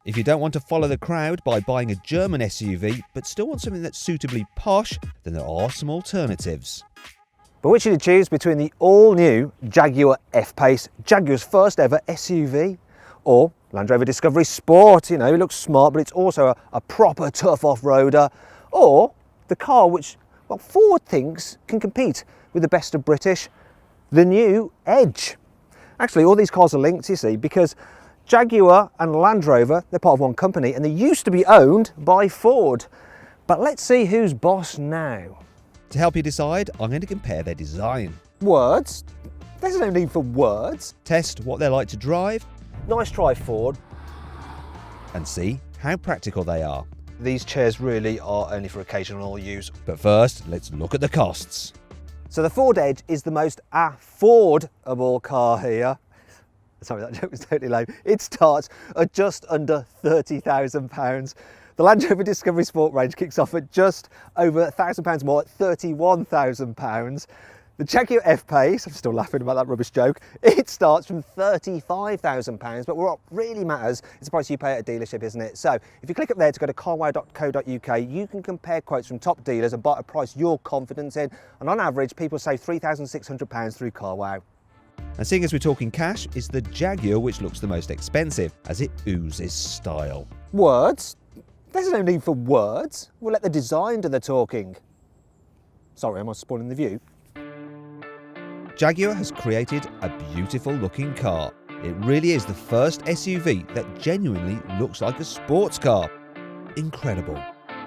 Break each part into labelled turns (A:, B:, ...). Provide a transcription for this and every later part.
A: If you don't want to follow the crowd by buying a German SUV, but still want something that's suitably posh, then there are some alternatives.
B: But which should you choose between the all-new Jaguar F-Pace, Jaguar's first ever SUV, or Land Rover Discovery Sport? You know, it looks smart, but it's also a proper tough off-roader, or the car which, well, Ford thinks can compete with the best of British, the new Edge. Actually, all these cars are linked, you see, because Jaguar and Land Rover, they're part of one company, and they used to be owned by Ford. But let's see who's boss now.
A: To help you decide, I'm going to compare their design.
B: Words? There's no need for words.
A: Test what they're like to drive.
B: Nice try, Ford.
A: And see how practical they are.
B: These chairs really are only for occasional use.
A: But first, let's look at the costs.
B: So the Ford Edge is the most affordable car here. Sorry, that joke was totally lame. It starts at just under £30,000. The Land Rover Discovery Sport range kicks off at just over £1,000 more, at £31,000. The Jaguar F-Pace, I'm still laughing about that rubbish joke, it starts from £35,000, but what really matters is the price you pay at a dealership, isn't it? So if you click up there to go to carwow.co.uk, you can compare quotes from top dealers and buy a price you're confident in, and on average, people save £3,600 through CarWow.
A: And seeing as we're talking cash, it's the Jaguar which looks the most expensive, as it oozes style.
B: Words? There's no need for words. We'll let the design do the talking. Sorry, am I spoiling the view?
A: Jaguar has created a beautiful looking car. It really is the first SUV that genuinely looks like a sports car. Incredible.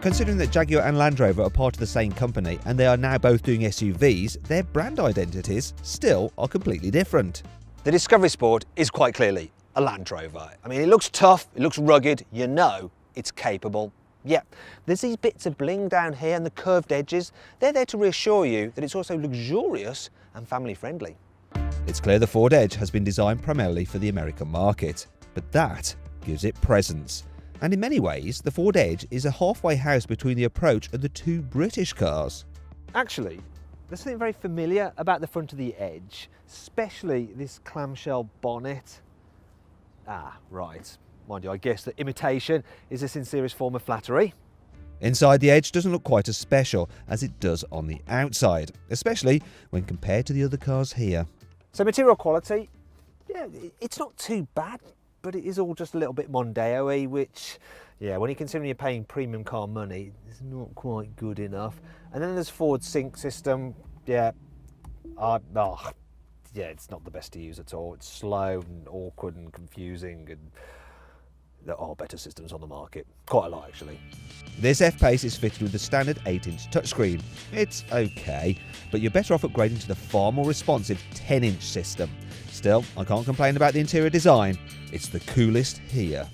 A: Considering that Jaguar and Land Rover are part of the same company and they are now both doing SUVs, their brand identities still are completely different.
B: The Discovery Sport is quite clearly a Land Rover. I mean, it looks tough, it looks rugged, you know it's capable. Yeah, there's these bits of bling down here and the curved edges. They're there to reassure you that it's also luxurious and family friendly.
A: It's clear the Ford Edge has been designed primarily for the American market, but that gives it presence. And in many ways, the Ford Edge is a halfway house between the Approach and the two British cars.
B: Actually, there's something very familiar about the front of the Edge, especially this clamshell bonnet. Ah, right. Mind you, I guess that imitation is the sincerest form of flattery.
A: Inside, the Edge doesn't look quite as special as it does on the outside, especially when compared to the other cars here.
B: So material quality, yeah, it's not too bad, but it is all just a little bit Mondeo-y, which, yeah, when you're considering you're paying premium car money, it's not quite good enough. And then there's Ford's sync system, yeah, it's not the best to use at all. It's slow and awkward and confusing, and there are better systems on the market. Quite a lot, actually.
A: This F-Pace is fitted with the standard 8-inch touchscreen. It's okay, but you're better off upgrading to the far more responsive 10-inch system. Still, I can't complain about the interior design. It's the coolest here.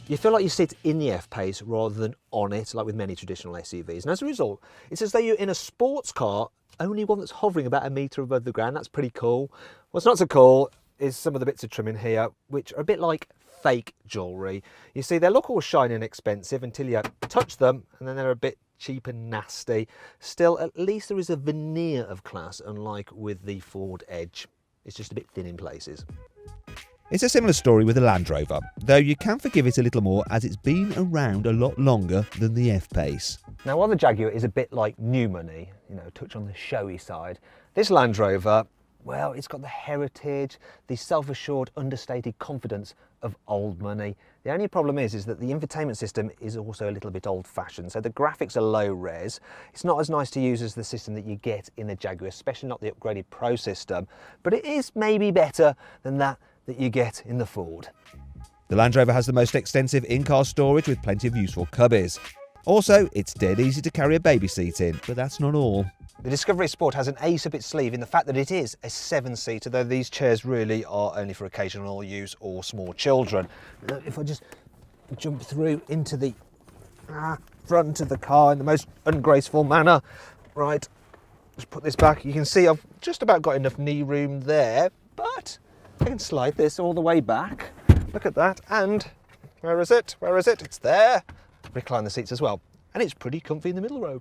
B: You feel like you sit in the F-Pace rather than on it, like with many traditional SUVs. And as a result, it's as though you're in a sports car, only one that's hovering about a metre above the ground. That's pretty cool. What's not so cool is some of the bits of trimming here, which are a bit like fake jewellery. You see, they look all shiny and expensive until you touch them, and then they're a bit cheap and nasty. Still, at least there is a veneer of class, unlike with the Ford Edge. It's just a bit thin in places.
A: It's a similar story with the Land Rover, though you can forgive it a little more as it's been around a lot longer than the F-Pace.
B: Now, while the Jaguar is a bit like new money, you know, touch on the showy side, this Land Rover, well, it's got the heritage, the self-assured, understated confidence of old money. The only problem is that the infotainment system is also a little bit old-fashioned, so the graphics are low res. It's not as nice to use as the system that you get in the Jaguar, especially not the upgraded Pro system, but it is maybe better than that you get in the Ford.
A: The Land Rover has the most extensive in-car storage with plenty of useful cubbies. Also, it's dead easy to carry a baby seat in, but that's not all.
B: The Discovery Sport has an ace up its sleeve in the fact that it is a 7-seater, though these chairs really are only for occasional use or small children. If I just jump through into the front of the car in the most ungraceful manner, right, just put this back. You can see I've just about got enough knee room there, but I can slide this all the way back. Look at that, and where is it? Where is it? It's there. Recline the seats as well, and it's pretty comfy in the middle row.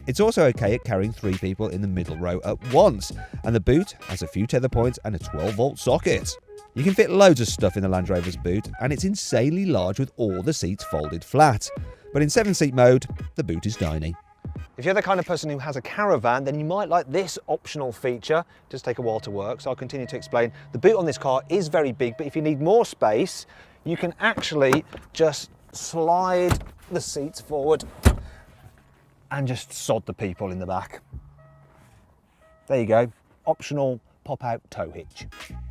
A: It's also okay at carrying 3 people in the middle row at once, and the boot has a few tether points and a 12-volt socket. You can fit loads of stuff in the Land Rover's boot, and it's insanely large with all the seats folded flat. But in 7-seat mode, the boot is tiny.
B: If you're the kind of person who has a caravan, then you might like this optional feature. It does take a while to work, so I'll continue to explain. The boot on this car is very big, but if you need more space, you can actually just slide the seats forward and just sod the people in the back. There you go, optional pop-out tow hitch.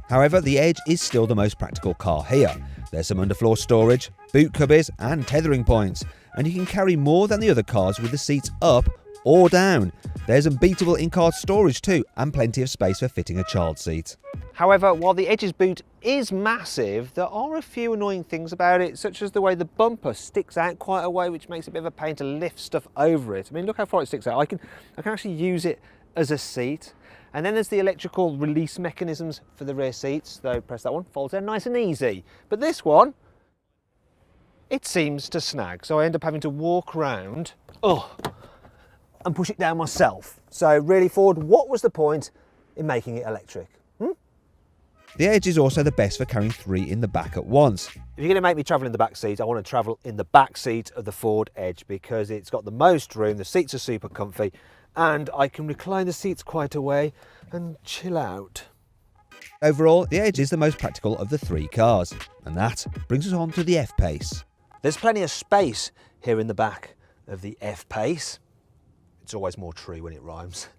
A: However, the Edge is still the most practical car here. There's some underfloor storage, boot cubbies and tethering points, and you can carry more than the other cars with the seats up or down. There's unbeatable in-car storage too, and plenty of space for fitting a child seat.
B: However, while the Edge's boot is massive, there are a few annoying things about it, such as the way the bumper sticks out quite a way, which makes it a bit of a pain to lift stuff over it. I mean, look how far it sticks out. I can actually use it as a seat. And then there's the electrical release mechanisms for the rear seats. So press that one, folds down nice and easy. But this one, it seems to snag. So I end up having to walk around and push it down myself. So really, Ford, what was the point in making it electric?
A: The Edge is also the best for carrying 3 in the back at once.
B: If you're going to make me travel in the back seat, I want to travel in the back seat of the Ford Edge because it's got the most room, the seats are super comfy, and I can recline the seats quite a way and chill out.
A: Overall, the Edge is the most practical of the 3 cars, and that brings us on to the F-Pace.
B: There's plenty of space here in the back of the F-Pace. It's always more true when it rhymes.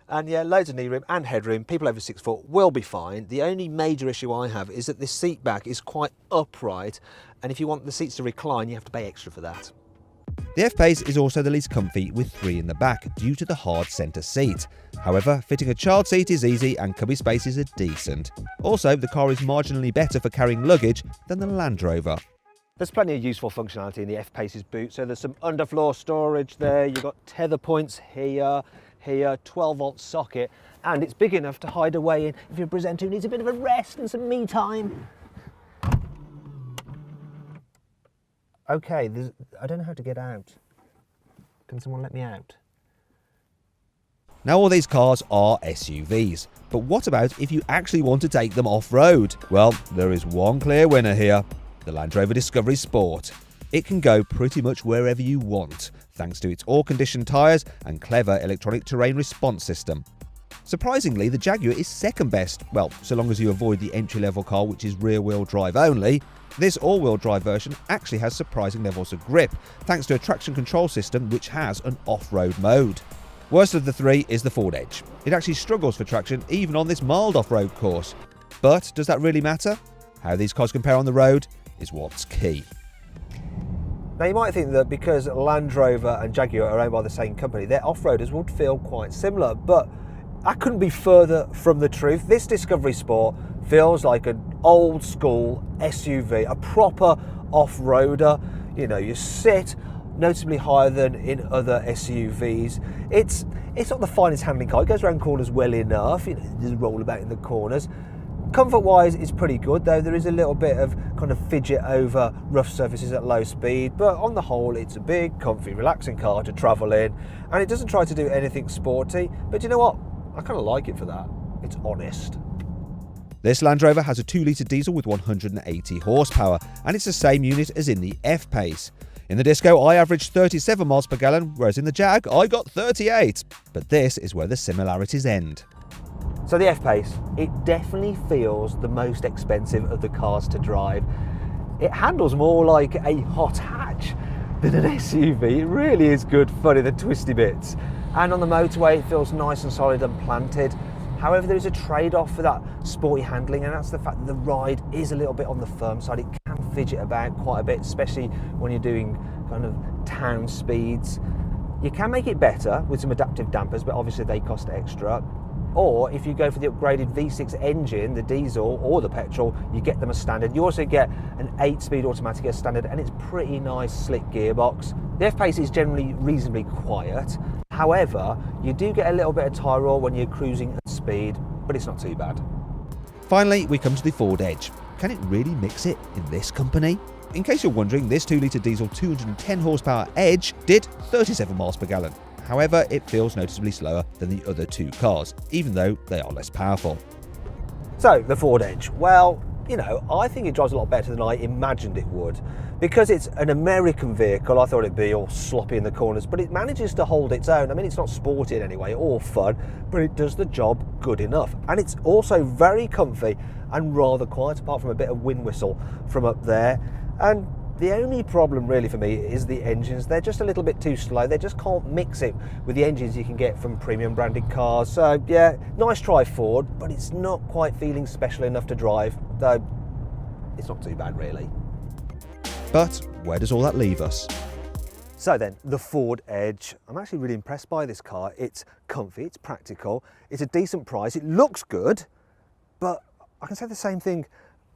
B: And yeah, loads of knee room and headroom. People over 6 foot will be fine. The only major issue I have is that this seat back is quite upright, and if you want the seats to recline, you have to pay extra for that.
A: The F-Pace is also the least comfy with 3 in the back due to the hard centre seat. However, fitting a child seat is easy and cubby spaces are decent. Also, the car is marginally better for carrying luggage than the Land Rover.
B: There's plenty of useful functionality in the F-Pace's boot. So there's some underfloor storage there. You've got tether points here, 12-volt socket, and it's big enough to hide away in if you're a presenter who needs a bit of a rest and some me time. Okay, I don't know how to get out. Can someone let me out?
A: Now, all these cars are SUVs, but what about if you actually want to take them off-road? Well, there is one clear winner here, the Land Rover Discovery Sport. It can go pretty much wherever you want, thanks to its air-conditioned tyres and clever electronic terrain response system. Surprisingly, the Jaguar is second best, well, so long as you avoid the entry-level car which is rear-wheel drive only. This all-wheel drive version actually has surprising levels of grip, thanks to a traction control system which has an off-road mode. Worst of the 3 is the Ford Edge. It actually struggles for traction even on this mild off-road course. But does that really matter? How these cars compare on the road is what's key.
B: Now you might think that because Land Rover and Jaguar are owned by the same company, their off-roaders would feel quite similar, but I couldn't be further from the truth. This Discovery Sport feels like an old school SUV, a proper off-roader. You know, you sit noticeably higher than in other SUVs. It's not the finest handling car. It goes around corners well enough, you know, it doesn't roll about in the corners. Comfort-wise, it's pretty good, though there is a little bit of kind of fidget over rough surfaces at low speed, but on the whole, it's a big, comfy, relaxing car to travel in, and it doesn't try to do anything sporty, but you know what? I kind of like it for that. It's honest.
A: This Land Rover has a 2-litre diesel with 180 horsepower, and it's the same unit as in the F-Pace. In the Disco, I averaged 37 miles per gallon, whereas in the Jag, I got 38. But this is where the similarities end.
B: So the F-Pace, it definitely feels the most expensive of the cars to drive. It handles more like a hot hatch than an SUV. It really is good fun in the twisty bits. And on the motorway, it feels nice and solid and planted. However, there is a trade-off for that sporty handling, and that's the fact that the ride is a little bit on the firm side. It can fidget about quite a bit, especially when you're doing kind of town speeds. You can make it better with some adaptive dampers, but obviously they cost extra. Or if you go for the upgraded V6 engine, the diesel or the petrol, you get them as standard. You also get an 8-speed automatic as standard, and it's pretty nice, slick gearbox. The F-Pace is generally reasonably quiet. However, you do get a little bit of tyre roll when you're cruising at speed, but it's not too bad.
A: Finally, we come to the Ford Edge. Can it really mix it in this company? In case you're wondering, this 2-litre diesel 210 horsepower Edge did 37 miles per gallon. However, it feels noticeably slower than the other two cars, even though they are less powerful.
B: So, the Ford Edge. Well, you know, I think it drives a lot better than I imagined it would. Because it's an American vehicle, I thought it'd be all sloppy in the corners, but it manages to hold its own. I mean, it's not sporty in any way or fun, but it does the job good enough. And it's also very comfy and rather quiet, apart from a bit of wind whistle from up there. And the only problem really for me is the engines. They're just a little bit too slow. They just can't mix it with the engines you can get from premium branded cars. So yeah, nice try Ford, but it's not quite feeling special enough to drive, though it's not too bad really.
A: But where does all that leave us?
B: So then, the Ford Edge. I'm actually really impressed by this car. It's comfy, it's practical, it's a decent price, it looks good, but I can say the same thing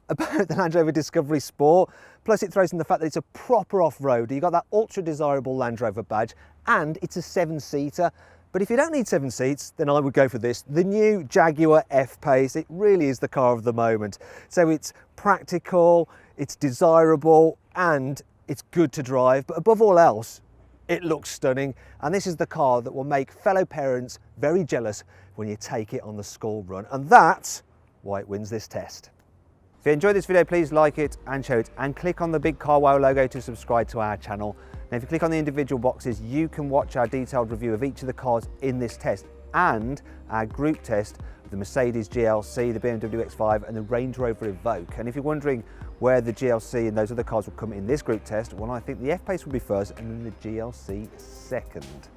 B: about the Land Rover Discovery Sport. Plus it throws in the fact that it's a proper off-roader. You've got that ultra desirable Land Rover badge, and it's a 7-seater. But if you don't need 7 seats, then I would go for this, the new Jaguar F-Pace. It really is the car of the moment. So it's practical, it's desirable, and it's good to drive. But above all else, it looks stunning. And this is the car that will make fellow parents very jealous when you take it on the school run. And that's why it wins this test. If you enjoyed this video, please like it and share it, and click on the big carwow logo to subscribe to our channel. Now, if you click on the individual boxes, you can watch our detailed review of each of the cars in this test and our group test of the Mercedes GLC, the BMW X5 and the Range Rover Evoque. And if you're wondering where the GLC and those other cars will come in this group test, well, I think the F-Pace will be first and then the GLC second.